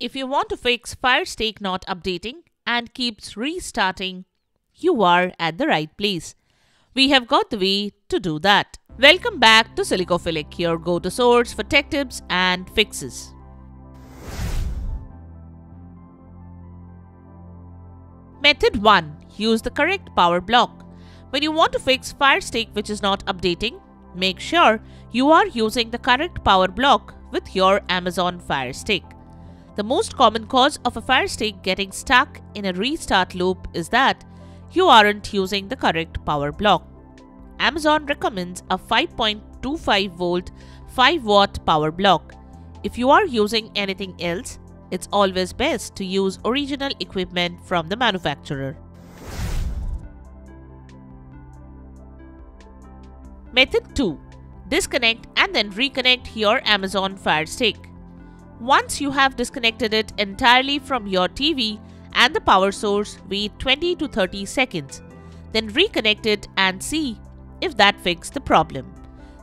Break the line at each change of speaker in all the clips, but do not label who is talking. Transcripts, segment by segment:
If you want to fix Firestick not updating and keeps restarting, you are at the right place. We have got the way to do that. Welcome back to Silicophilic, your go-to source for tech tips and fixes. Method 1. Use the correct power block. When you want to fix Firestick which is not updating, make sure you are using the correct power block with your Amazon Fire Stick. The most common cause of a Fire Stick getting stuck in a restart loop is that you aren't using the correct power block. Amazon recommends a 5.25 volt 5 watt power block. If you are using anything else, it's always best to use original equipment from the manufacturer. Method 2. Disconnect and then reconnect your Amazon Fire Stick. Once you have disconnected it entirely from your TV and the power source, wait 20 to 30 seconds. Then reconnect it and see if that fixed the problem.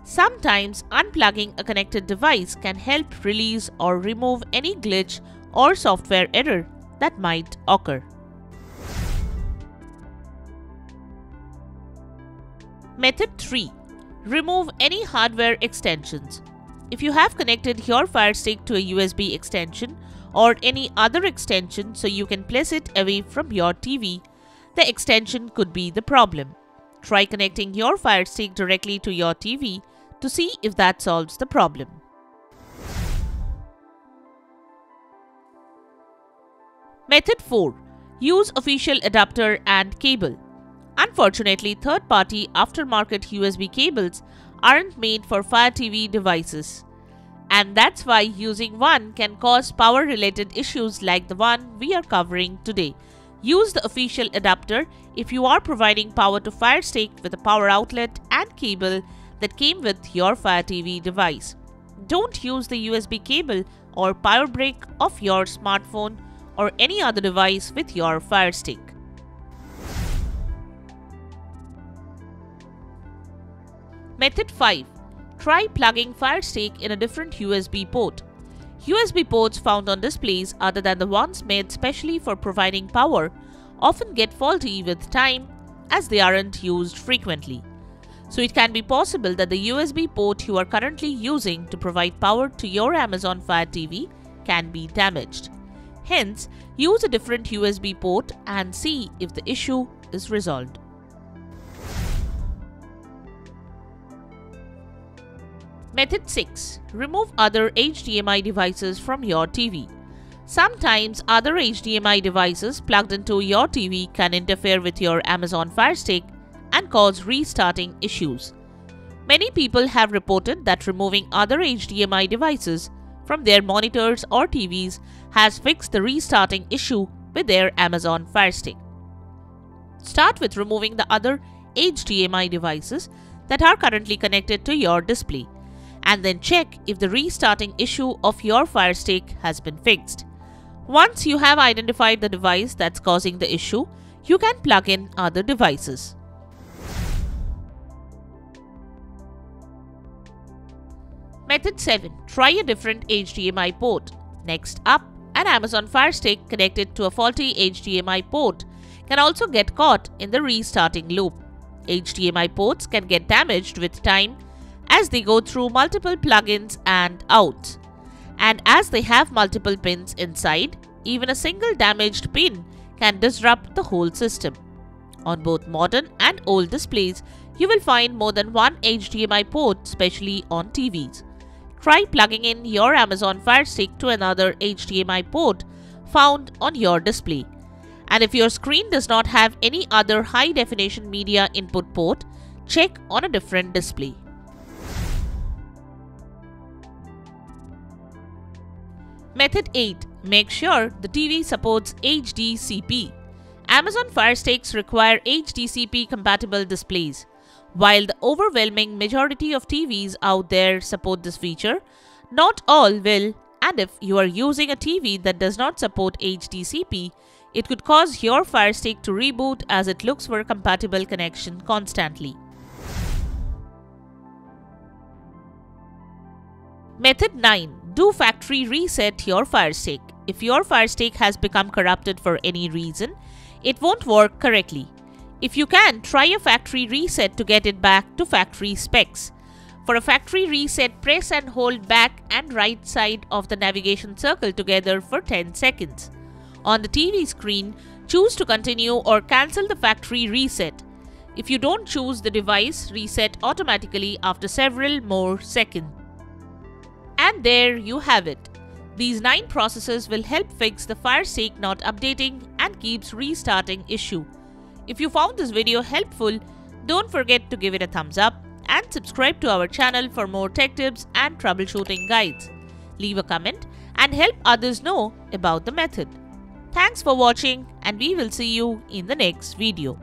Sometimes unplugging a connected device can help release or remove any glitch or software error that might occur. Method 3. Remove any hardware extensions. If you have connected your Fire Stick to a USB extension or any other extension so you can place it away from your TV, the extension could be the problem. Try connecting your Fire Stick directly to your TV to see if that solves the problem. Method 4. Use official adapter and cable. Unfortunately, third-party aftermarket USB cables aren't made for Fire TV devices. And that's why using one can cause power-related issues like the one we are covering today. Use the official adapter if you are providing power to Fire Stick with a power outlet and cable that came with your Fire TV device. Don't use the USB cable or power brick of your smartphone or any other device with your Fire Stick. Method 5. Try plugging Fire Stick in a different USB port. USB ports found on displays other than the ones made specially for providing power often get faulty with time as they aren't used frequently. So it can be possible that the USB port you are currently using to provide power to your Amazon Fire TV can be damaged. Hence, use a different USB port and see if the issue is resolved. Method 6. Remove other HDMI devices from your TV. Sometimes other HDMI devices plugged into your TV can interfere with your Amazon Fire Stick and cause restarting issues. Many people have reported that removing other HDMI devices from their monitors or TVs has fixed the restarting issue with their Amazon Fire Stick. Start with removing the other HDMI devices that are currently connected to your display, and then check if the restarting issue of your Fire Stick has been fixed. Once you have identified the device that's causing the issue, you can plug in other devices. Method 7. Try a different HDMI port. Next up, an Amazon Fire Stick connected to a faulty HDMI port can also get caught in the restarting loop. HDMI ports can get damaged with time as they go through multiple plugins and outs. And as they have multiple pins inside, even a single damaged pin can disrupt the whole system. On both modern and old displays, you will find more than one HDMI port, especially on TVs. Try plugging in your Amazon Fire Stick to another HDMI port found on your display. And if your screen does not have any other high-definition media input port, check on a different display. Method 8. Make sure the TV supports HDCP. Amazon Fire Sticks require HDCP compatible displays. While the overwhelming majority of TVs out there support this feature, not all will, and if you are using a TV that does not support HDCP, it could cause your Fire Stick to reboot as it looks for a compatible connection constantly. Method 9. Do factory reset your Fire Stick. if your Fire Stick has become corrupted for any reason, it won't work correctly. If you can, try a factory reset to get it back to factory specs. For a factory reset, press and hold back and right side of the navigation circle together for 10 seconds. On the TV screen, choose to continue or cancel the factory reset. If you don't choose, the device reset automatically after several more seconds. And there you have it. These 9 processes will help fix the Fire Stick not updating and keeps restarting issue. If you found this video helpful, don't forget to give it a thumbs up and subscribe to our channel for more tech tips and troubleshooting guides. Leave a comment and help others know about the method. Thanks for watching, and we will see you in the next video.